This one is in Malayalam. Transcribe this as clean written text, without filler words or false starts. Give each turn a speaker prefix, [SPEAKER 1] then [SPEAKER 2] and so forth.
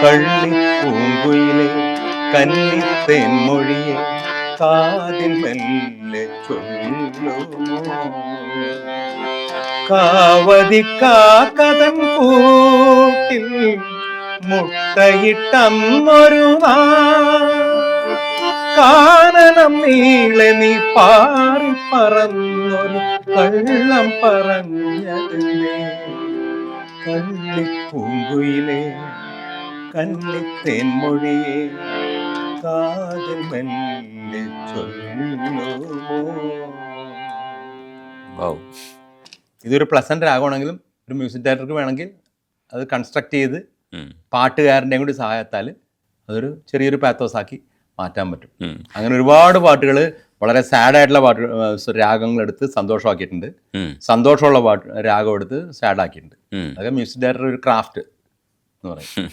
[SPEAKER 1] കള്ളി പൂങ്കുയിലെ കന്നിത്തേൻ മൊഴിയെ കാതിൽ മെല്ലെ ചൊല്ലുമോ കാവതിക്കാക്കതൻ കൂട്ടിൽ മുട്ടയിട്ടന്നൊരു കാനനം നീളെ നീ പാറി പറന്നൊരു കള്ളം പറഞ്ഞതല്ലേ കള്ളിപ്പൂങ്കുയിലെ കന്നിത്തേൻ മൊഴിയെ കാതിൽ മെല്ലെ ചൊല്ലുമോ. ഇതൊരു പ്ലസന്റ് രാഗമാണെങ്കിലും ഒരു മ്യൂസിക് ഡയറക്ടർക്ക് വേണമെങ്കിൽ അത് കൺസ്ട്രക്ട് ചെയ്ത് പാട്ടുകാരൻ്റെയും കൂടി സഹായത്താൽ അതൊരു ചെറിയൊരു പാത്തോസാക്കി മാറ്റാൻ പറ്റും. അങ്ങനെ ഒരുപാട് പാട്ടുകൾ വളരെ സാഡായിട്ടുള്ള രാഗങ്ങളെടുത്ത് സന്തോഷമാക്കിയിട്ടുണ്ട്, സന്തോഷമുള്ള രാഗം എടുത്ത് സാഡാക്കിയിട്ടുണ്ട്. അതൊക്കെ മ്യൂസിക് ഡയറക്ടർ ഒരു ക്രാഫ്റ്റ് എന്ന് പറയും.